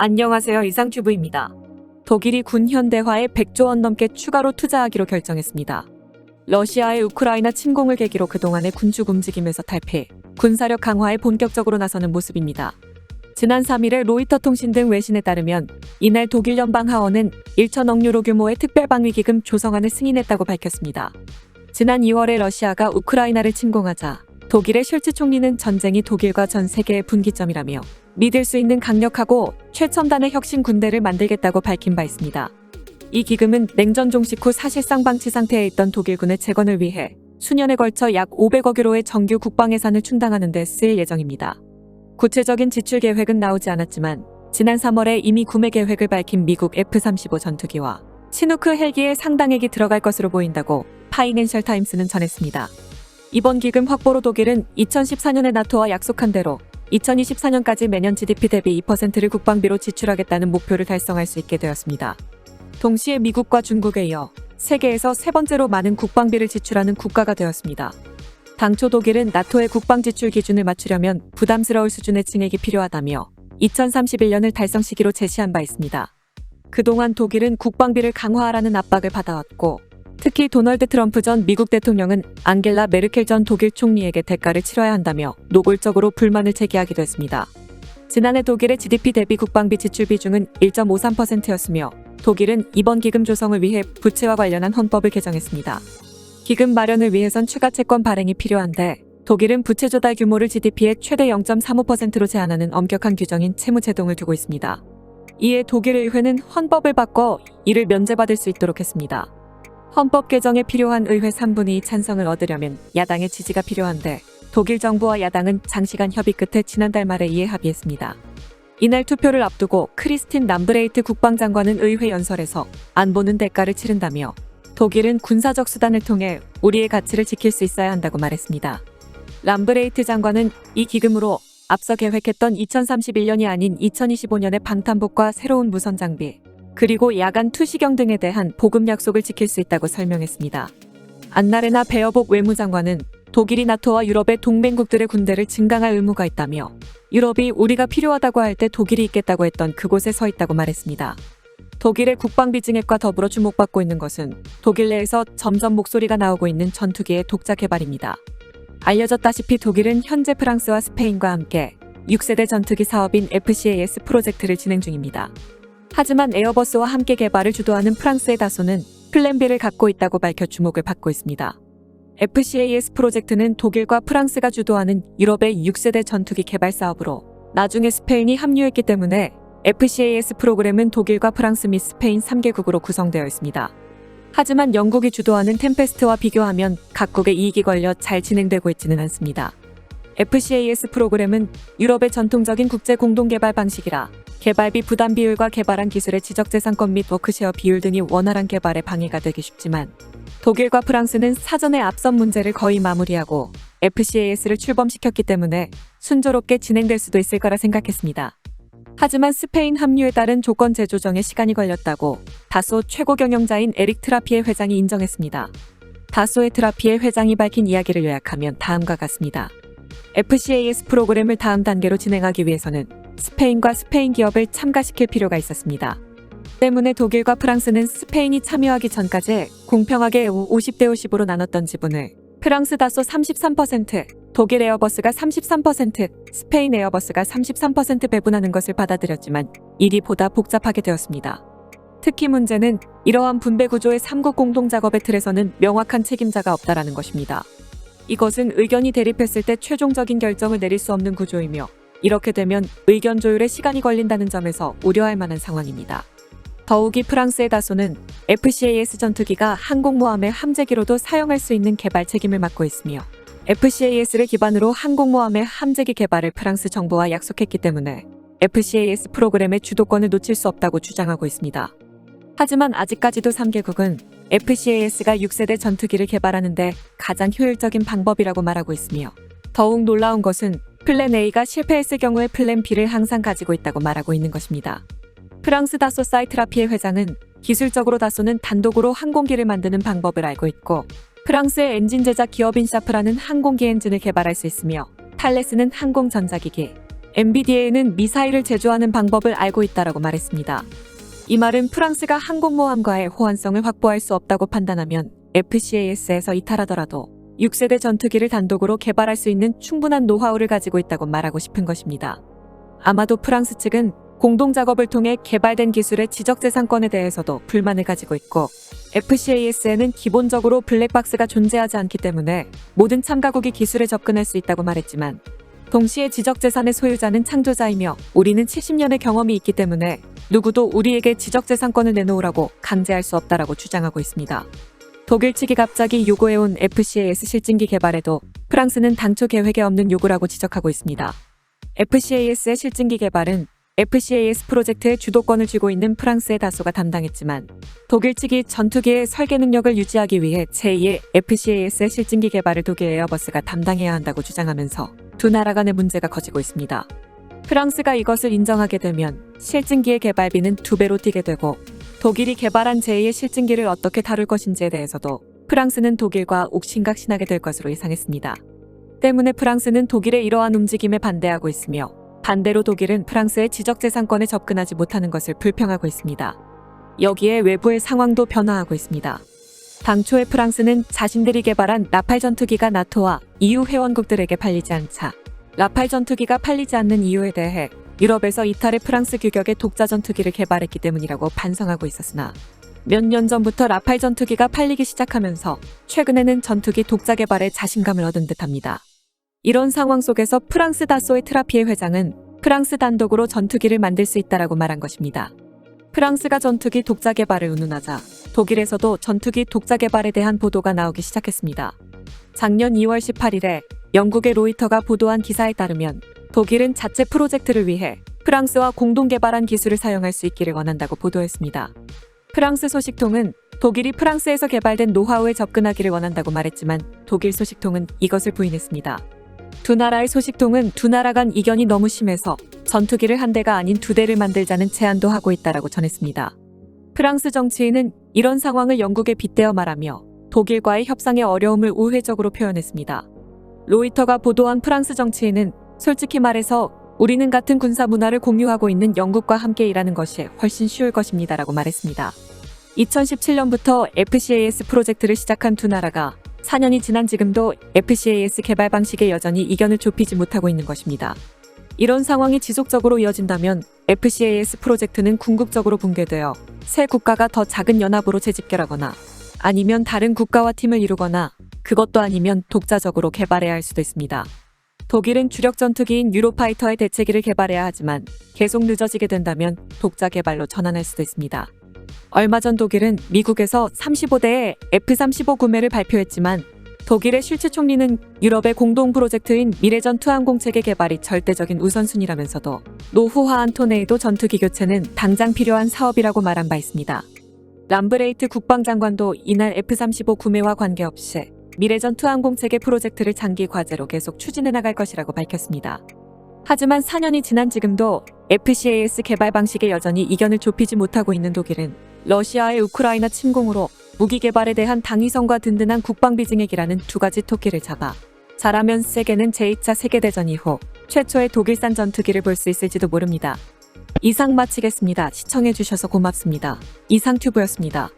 안녕하세요. 이상튜브입니다. 독일이 군 현대화에 100조 원 넘게 추가로 투자하기로 결정했습니다. 러시아의 우크라이나 침공을 계기로 그동안의 군축 움직임에서 탈피, 군사력 강화에 본격적으로 나서는 모습입니다. 지난 3일에 로이터 통신 등 외신에 따르면 이날 독일 연방 하원은 1천억 유로 규모의 특별방위기금 조성안을 승인했다고 밝혔습니다. 지난 2월에 러시아가 우크라이나를 침공하자 독일의 숄츠 총리는 전쟁이 독일과 전 세계의 분기점이라며 믿을 수 있는 강력하고 최첨단의 혁신 군대를 만들겠다고 밝힌 바 있습니다. 이 기금은 냉전 종식 후 사실상 방치 상태에 있던 독일군의 재건을 위해 수년에 걸쳐 약 500억 유로의 정규 국방 예산을 충당하는 데 쓰일 예정입니다. 구체적인 지출 계획은 나오지 않았지만 지난 3월에 이미 구매 계획을 밝힌 미국 F-35 전투기와 치누크 헬기에 상당액이 들어갈 것으로 보인다고 파이낸셜 타임스는 전했습니다. 이번 기금 확보로 독일은 2014년에 나토와 약속한 대로 2024년까지 매년 GDP 대비 2%를 국방비로 지출하겠다는 목표를 달성할 수 있게 되었습니다. 동시에 미국과 중국에 이어 세계에서 세 번째로 많은 국방비를 지출하는 국가가 되었습니다. 당초 독일은 나토의 국방 지출 기준을 맞추려면 부담스러울 수준의 증액이 필요하다며 2031년을 달성 시기로 제시한 바 있습니다. 그동안 독일은 국방비를 강화하라는 압박을 받아왔고 특히 도널드 트럼프 전 미국 대통령은 앙겔라 메르켈 전 독일 총리에게 대가를 치러야 한다며 노골적으로 불만을 제기하기도 했습니다. 지난해 독일의 GDP 대비 국방비 지출 비중은 1.53%였으며 독일은 이번 기금 조성을 위해 부채와 관련한 헌법을 개정했습니다. 기금 마련을 위해선 추가 채권 발행이 필요한데 독일은 부채 조달 규모를 GDP의 최대 0.35%로 제한하는 엄격한 규정인 채무제동을 두고 있습니다. 이에 독일 의회는 헌법을 바꿔 이를 면제받을 수 있도록 했습니다. 헌법 개정에 필요한 의회 3분의 2 찬성을 얻으려면 야당의 지지가 필요한데 독일 정부와 야당은 장시간 협의 끝에 지난달 말에 이에 합의했습니다. 이날 투표를 앞두고 크리스틴 람브레이트 국방장관은 의회 연설에서 안보는 대가를 치른다며 독일은 군사적 수단을 통해 우리의 가치를 지킬 수 있어야 한다고 말했습니다. 람브레이트 장관은 이 기금으로 앞서 계획했던 2031년이 아닌 2025년의 방탄복과 새로운 무선 장비, 그리고 야간 투시경 등에 대한 보급 약속을 지킬 수 있다고 설명했습니다. 안나레나 베어복 외무장관은 독일이 나토와 유럽의 동맹국들의 군대를 증강할 의무가 있다며 유럽이 우리가 필요하다고 할 때 독일이 있겠다고 했던 그곳에 서 있다고 말했습니다. 독일의 국방비 증액과 더불어 주목받고 있는 것은 독일 내에서 점점 목소리가 나오고 있는 전투기의 독자 개발입니다. 알려졌다시피 독일은 현재 프랑스와 스페인과 함께 6세대 전투기 사업인 FCAS 프로젝트를 진행 중입니다. 하지만 에어버스와 함께 개발을 주도하는 프랑스의 다소는 플랜 B를 갖고 있다고 밝혀 주목을 받고 있습니다. FCAS 프로젝트는 독일과 프랑스가 주도하는 유럽의 6세대 전투기 개발 사업으로 나중에 스페인이 합류했기 때문에 FCAS 프로그램은 독일과 프랑스 및 스페인 3개국으로 구성되어 있습니다. 하지만 영국이 주도하는 템페스트와 비교하면 각국의 이익이 걸려 잘 진행되고 있지는 않습니다. FCAS 프로그램은 유럽의 전통적인 국제 공동개발 방식이라 개발비 부담 비율과 개발한 기술의 지적재산권 및 워크쉐어 비율 등이 원활한 개발에 방해가 되기 쉽지만 독일과 프랑스는 사전에 앞선 문제를 거의 마무리하고 FCAS를 출범시켰기 때문에 순조롭게 진행될 수도 있을 거라 생각했습니다. 하지만 스페인 합류에 따른 조건 재조정에 시간이 걸렸다고 다소 최고 경영자인 에릭 트라피에 회장이 인정했습니다. 다소의 트라피에 회장이 밝힌 이야기를 요약하면 다음과 같습니다. FCAS 프로그램을 다음 단계로 진행하기 위해서는 스페인과 스페인 기업을 참가시킬 필요가 있었습니다. 때문에 독일과 프랑스는 스페인이 참여하기 전까지 공평하게 50대 50으로 나눴던 지분을 프랑스 다소 33%, 독일 에어버스가 33%, 스페인 에어버스가 33% 배분하는 것을 받아들였지만 일이 보다 복잡하게 되었습니다. 특히 문제는 이러한 분배 구조의 3국 공동작업의 틀에서는 명확한 책임자가 없다라는 것입니다. 이것은 의견이 대립했을 때 최종적인 결정을 내릴 수 없는 구조이며 이렇게 되면 의견 조율에 시간이 걸린다는 점에서 우려할 만한 상황입니다. 더욱이 프랑스의 다소는 FCAS 전투기가 항공모함의 함재기로도 사용할 수 있는 개발 책임을 맡고 있으며 FCAS를 기반으로 항공모함의 함재기 개발을 프랑스 정부와 약속했기 때문에 FCAS 프로그램의 주도권을 놓칠 수 없다고 주장하고 있습니다. 하지만 아직까지도 3개국은 FCAS가 6세대 전투기를 개발하는 데 가장 효율적인 방법이라고 말하고 있으며 더욱 놀라운 것은 플랜 A가 실패했을 경우에 플랜 B를 항상 가지고 있다고 말하고 있는 것입니다. 프랑스 다소 사이트라피에 회장은 기술적으로 다소는 단독으로 항공기를 만드는 방법을 알고 있고 프랑스의 엔진 제작 기업인 샤프라는 항공기 엔진을 개발할 수 있으며 탈레스는 항공 전자기기, MBDA는 미사일을 제조하는 방법을 알고 있다라고 말했습니다. 이 말은 프랑스가 항공모함과의 호환성을 확보할 수 없다고 판단하면 FCAS에서 이탈하더라도 6세대 전투기를 단독으로 개발할 수 있는 충분한 노하우를 가지고 있다고 말하고 싶은 것입니다. 아마도 프랑스 측은 공동 작업을 통해 개발된 기술의 지적재산권에 대해서도 불만을 가지고 있고 FCAS에는 기본적으로 블랙박스가 존재하지 않기 때문에 모든 참가국이 기술에 접근할 수 있다고 말했지만 동시에 지적재산의 소유자는 창조자이며 우리는 70년의 경험이 있기 때문에 누구도 우리에게 지적재산권을 내놓으라고 강제할 수 없다라고 주장하고 있습니다. 독일 측이 갑자기 요구해온 FCAS 실증기 개발에도 프랑스는 당초 계획에 없는 요구라고 지적하고 있습니다. FCAS의 실증기 개발은 FCAS 프로젝트의 주도권을 쥐고 있는 프랑스의 다소가 담당했지만 독일 측이 전투기의 설계 능력을 유지하기 위해 제2의 FCAS의 실증기 개발을 독일 에어버스가 담당해야 한다고 주장하면서 두 나라 간의 문제가 커지고 있습니다. 프랑스가 이것을 인정하게 되면 실증기의 개발비는 2배로 뛰게 되고 독일이 개발한 제2의 실증기를 어떻게 다룰 것인지에 대해서도 프랑스는 독일과 옥신각신하게 될 것으로 예상했습니다. 때문에 프랑스는 독일의 이러한 움직임에 반대하고 있으며 반대로 독일은 프랑스의 지적재산권에 접근하지 못하는 것을 불평하고 있습니다. 여기에 외부의 상황도 변화하고 있습니다. 당초에 프랑스는 자신들이 개발한 라팔 전투기가 나토와 EU 회원국들에게 팔리지 않자 라팔 전투기가 팔리지 않는 이유에 대해 유럽에서 이탈의 프랑스 규격의 독자 전투기를 개발했기 때문이라고 반성하고 있었으나 몇 년 전부터 라팔 전투기가 팔리기 시작하면서 최근에는 전투기 독자 개발에 자신감을 얻은 듯합니다. 이런 상황 속에서 프랑스 다소의 트라피에 회장은 프랑스 단독으로 전투기를 만들 수 있다라고 말한 것입니다. 프랑스가 전투기 독자 개발을 운운하자 독일에서도 전투기 독자 개발에 대한 보도가 나오기 시작했습니다. 작년 2월 18일에 영국의 로이터가 보도한 기사에 따르면 독일은 자체 프로젝트를 위해 프랑스와 공동 개발한 기술을 사용할 수 있기를 원한다고 보도했습니다. 프랑스 소식통은 독일이 프랑스에서 개발된 노하우에 접근하기를 원한다고 말했지만 독일 소식통은 이것을 부인했습니다. 두 나라의 소식통은 두 나라 간 이견이 너무 심해서 전투기를 한 대가 아닌 2대를 만들자는 제안도 하고 있다라고 전했습니다. 프랑스 정치인은 이런 상황을 영국에 빗대어 말하며 독일과의 협상의 어려움을 우회적으로 표현했습니다. 로이터가 보도한 프랑스 정치인은 솔직히 말해서 우리는 같은 군사 문화를 공유하고 있는 영국과 함께 일하는 것이 훨씬 쉬울 것입니다라고 말했습니다. 2017년부터 FCAS 프로젝트를 시작한 두 나라가 4년이 지난 지금도 FCAS 개발 방식에 여전히 이견을 좁히지 못하고 있는 것입니다. 이런 상황이 지속적으로 이어진다면 FCAS 프로젝트는 궁극적으로 붕괴되어 새 국가가 더 작은 연합으로 재집결하거나 아니면 다른 국가와 팀을 이루거나 그것도 아니면 독자적으로 개발해야 할 수도 있습니다. 독일은 주력 전투기인 유로파이터의 대체기를 개발해야 하지만 계속 늦어지게 된다면 독자 개발로 전환할 수도 있습니다. 얼마 전 독일은 미국에서 35대의 F-35 구매를 발표했지만 독일의 슐츠 총리는 유럽의 공동 프로젝트인 미래전 투항공체계 개발이 절대적인 우선순위라면서도 노후화한 토네이도 전투기 교체는 당장 필요한 사업이라고 말한 바 있습니다. 람브레이트 국방장관도 이날 F-35 구매와 관계없이 미래전 투항공체계 프로젝트를 장기 과제로 계속 추진해 나갈 것이라고 밝혔습니다. 하지만 4년이 지난 지금도 FCAS 개발 방식에 여전히 이견을 좁히지 못하고 있는 독일은 러시아의 우크라이나 침공으로 무기 개발에 대한 당위성과 든든한 국방비 증액이라는 두 가지 토끼를 잡아 잘하면 세계는 제2차 세계대전 이후 최초의 독일산 전투기를 볼 수 있을지도 모릅니다. 이상 마치겠습니다. 시청해주셔서 고맙습니다. 이상튜브였습니다.